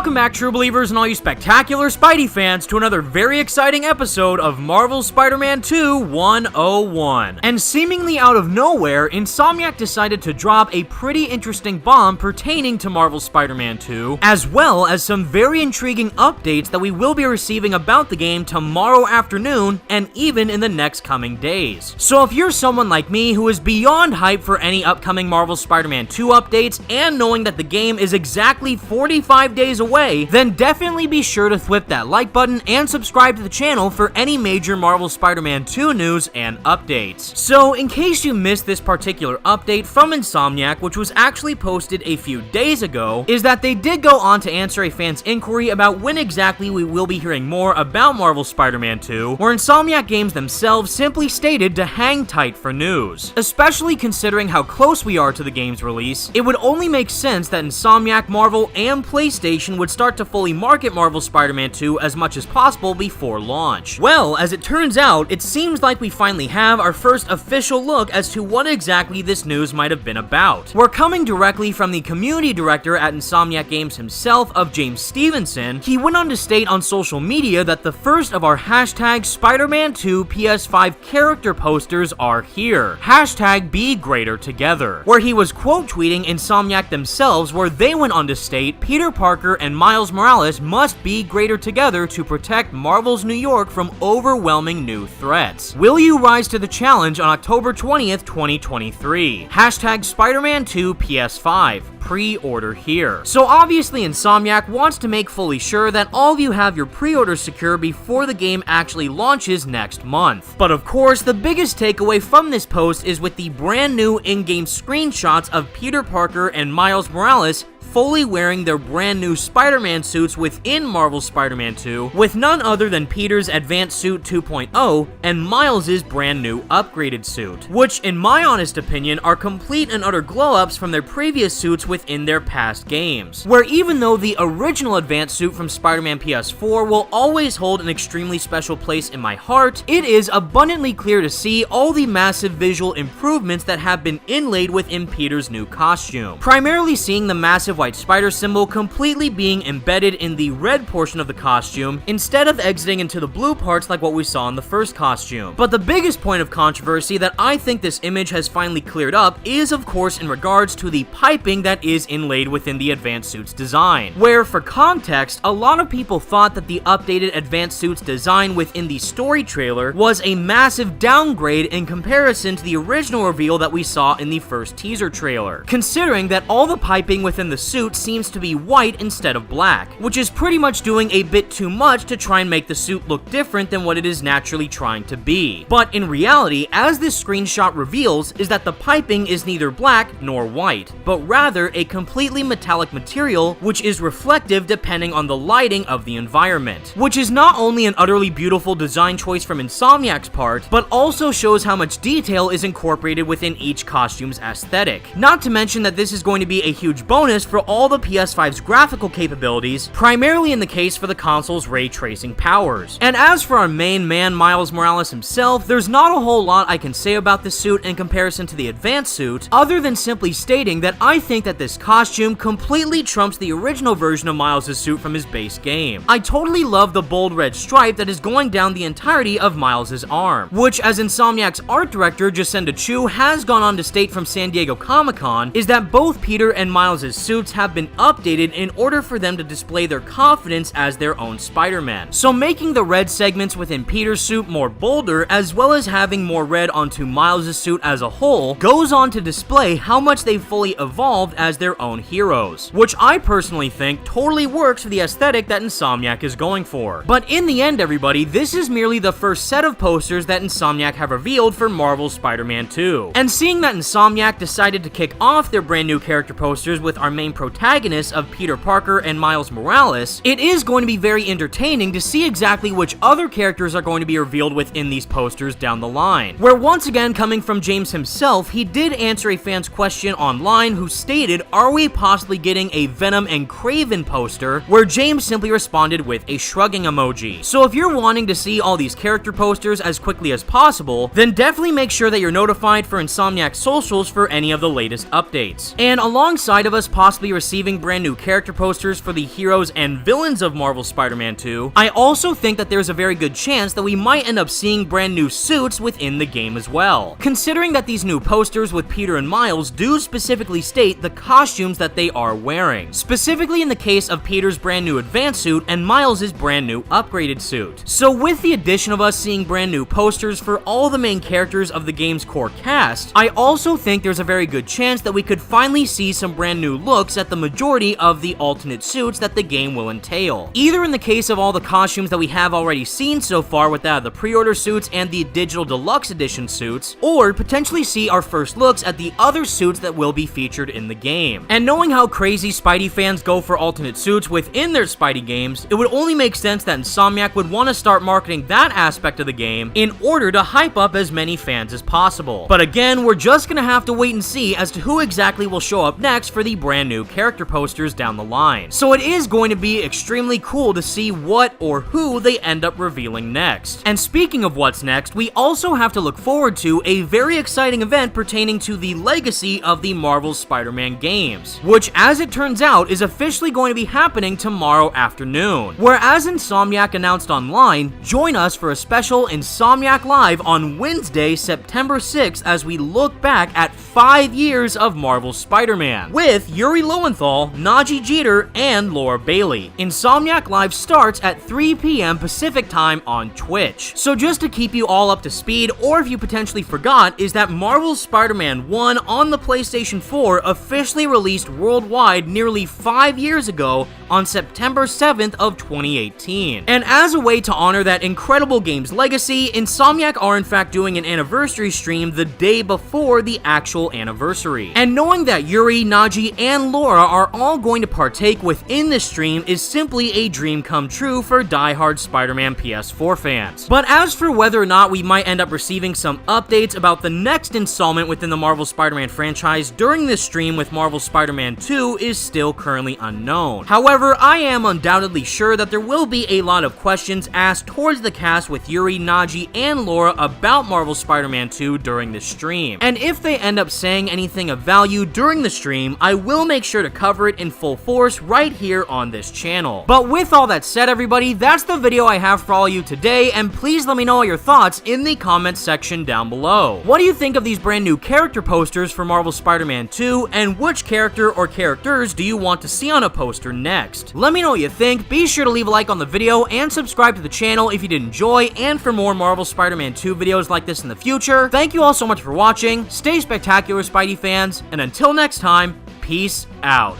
Welcome back, true believers and all you spectacular Spidey fans, to another very exciting episode of Marvel's Spider-Man 2 101. And seemingly out of nowhere, Insomniac decided to drop a pretty interesting bomb pertaining to Marvel's Spider-Man 2, as well as some very intriguing updates that we will be receiving about the game tomorrow afternoon and even in the next coming days. So if you're someone like me who is beyond hype for any upcoming Marvel Spider-Man 2 updates and knowing that the game is exactly 45 days away, then definitely be sure to whip that like button and subscribe to the channel for any major Marvel Spider-Man 2 news and updates. So in case you missed this particular update from Insomniac, which was actually posted a few days ago, is that they did go on to answer a fan's inquiry about when exactly we will be hearing more about Marvel Spider-Man 2, where Insomniac Games themselves simply stated to hang tight for news. Especially considering how close we are to the game's release, it would only make sense that Insomniac, Marvel, and PlayStation would start to fully market Marvel Spider-Man 2 as much as possible before launch. Well, as it turns out, it seems like we finally have our first official look as to what exactly this news might have been about. We're coming directly from the community director at Insomniac Games himself, of James Stevenson. He went on to state on social media that the first of our hashtag Spider-Man 2 PS5 character posters are here. Hashtag be greater together. Where he was quote tweeting Insomniac themselves, where they went on to state Peter Parker and Miles Morales must be greater together to protect Marvel's New York from overwhelming new threats. Will you rise to the challenge on October 20th, 2023? Hashtag Spider-Man 2 PS5. Pre-order here. So obviously Insomniac wants to make fully sure that all of you have your pre-orders secure before the game actually launches next month. But of course, the biggest takeaway from this post is with the brand new in-game screenshots of Peter Parker and Miles Morales fully wearing their brand new Spider-Man suits within Marvel's Spider-Man 2, with none other than Peter's Advanced Suit 2.0 and Miles' brand new upgraded suit, which in my honest opinion are complete and utter glow-ups from their previous suits within their past games, where even though the original Advanced Suit from Spider-Man PS4 will always hold an extremely special place in my heart, it is abundantly clear to see all the massive visual improvements that have been inlaid within Peter's new costume, primarily seeing the massive white spider symbol completely being embedded in the red portion of the costume instead of exiting into the blue parts like what we saw in the first costume. But the biggest point of controversy that I think this image has finally cleared up is of course in regards to the piping that is inlaid within the Advanced Suit's design, where for context, a lot of people thought that the updated Advanced Suit's design within the story trailer was a massive downgrade in comparison to the original reveal that we saw in the first teaser trailer, considering that all the piping within the suit seems to be white instead of black, which is pretty much doing a bit too much to try and make the suit look different than what it is naturally trying to be. But in reality, as this screenshot reveals, is that the piping is neither black nor white, but rather a completely metallic material which is reflective depending on the lighting of the environment, which is not only an utterly beautiful design choice from Insomniac's part, but also shows how much detail is incorporated within each costume's aesthetic. Not to mention that this is going to be a huge bonus for all the PS5's graphical capabilities, primarily in the case for the console's ray tracing powers. And as for our main man, Miles Morales himself, there's not a whole lot I can say about this suit in comparison to the Advanced Suit, other than simply stating that I think that this costume completely trumps the original version of Miles' suit from his base game. I totally love the bold red stripe that is going down the entirety of Miles' arm, which, as Insomniac's art director Jacinda Chu has gone on to state from San Diego Comic-Con, is that both Peter and Miles' suits have been updated in order for them to display their confidence as their own Spider-Man. So making the red segments within Peter's suit more bolder, as well as having more red onto Miles' suit as a whole, goes on to display how much they've fully evolved as their own heroes, which I personally think totally works for the aesthetic that Insomniac is going for. But in the end, everybody, this is merely the first set of posters that Insomniac have revealed for Marvel's Spider-Man 2. And seeing that Insomniac decided to kick off their brand new character posters with our main protagonists of Peter Parker and Miles Morales, it is going to be very entertaining to see exactly which other characters are going to be revealed within these posters down the line. Where once again, coming from James himself, he did answer a fan's question online who stated, are we possibly getting a Venom and Craven poster, where James simply responded with a shrugging emoji. So if you're wanting to see all these character posters as quickly as possible, then definitely make sure that you're notified for Insomniac socials for any of the latest updates. And alongside of us possibly be receiving brand new character posters for the heroes and villains of Marvel Spider-Man 2, I also think that there's a very good chance that we might end up seeing brand new suits within the game as well. Considering that these new posters with Peter and Miles do specifically state the costumes that they are wearing, specifically in the case of Peter's brand new advanced suit and Miles' brand new upgraded suit. So with the addition of us seeing brand new posters for all the main characters of the game's core cast, I also think there's a very good chance that we could finally see some brand new looks at the majority of the alternate suits that the game will entail. Either in the case of all the costumes that we have already seen so far with that of the pre-order suits and the digital deluxe edition suits, or potentially see our first looks at the other suits that will be featured in the game. And knowing how crazy Spidey fans go for alternate suits within their Spidey games, it would only make sense that Insomniac would want to start marketing that aspect of the game in order to hype up as many fans as possible. But again, we're just gonna have to wait and see as to who exactly will show up next for the brand new character posters down the line. So it is going to be extremely cool to see what or who they end up revealing next. And speaking of what's next, we also have to look forward to a very exciting event pertaining to the legacy of the Marvel Spider-Man games, which as it turns out is officially going to be happening tomorrow afternoon. Whereas Insomniac announced online, join us for a special Insomniac Live on Wednesday, September 6th as we look back at 5 years of Marvel Spider-Man with Yuri Lowenthal, Najee Jeter, and Laura Bailey. Insomniac Live starts at 3 p.m. Pacific time on Twitch. So just to keep you all up to speed, or if you potentially forgot, is that Marvel's Spider-Man 1 on the PlayStation 4 officially released worldwide nearly 5 years ago on September 7th of 2018. And as a way to honor that incredible game's legacy, Insomniac are in fact doing an anniversary stream the day before the actual anniversary. And knowing that Yuri, Najee, and Laura are all going to partake within this stream is simply a dream come true for diehard Spider-Man PS4 fans. But as for whether or not we might end up receiving some updates about the next installment within the Marvel Spider-Man franchise during this stream with Marvel Spider-Man 2 is still currently unknown. However, I am undoubtedly sure that there will be a lot of questions asked towards the cast with Yuri, Najee, and Laura about Marvel Spider-Man 2 during this stream. And if they end up saying anything of value during the stream, I will make sure to cover it in full force right here on this channel. But with all that said, everybody, that's the video I have for all of you today, and please let me know all your thoughts in the comments section down below. What do you think of these brand new character posters for Marvel Spider-Man 2, and which character or characters do you want to see on a poster next? Let me know what you think. Be sure to leave a like on the video and subscribe to the channel if you did enjoy, and for more Marvel Spider-Man 2 videos like this in the future. Thank you all so much for watching. Stay spectacular, Spidey fans, and until next time, peace out.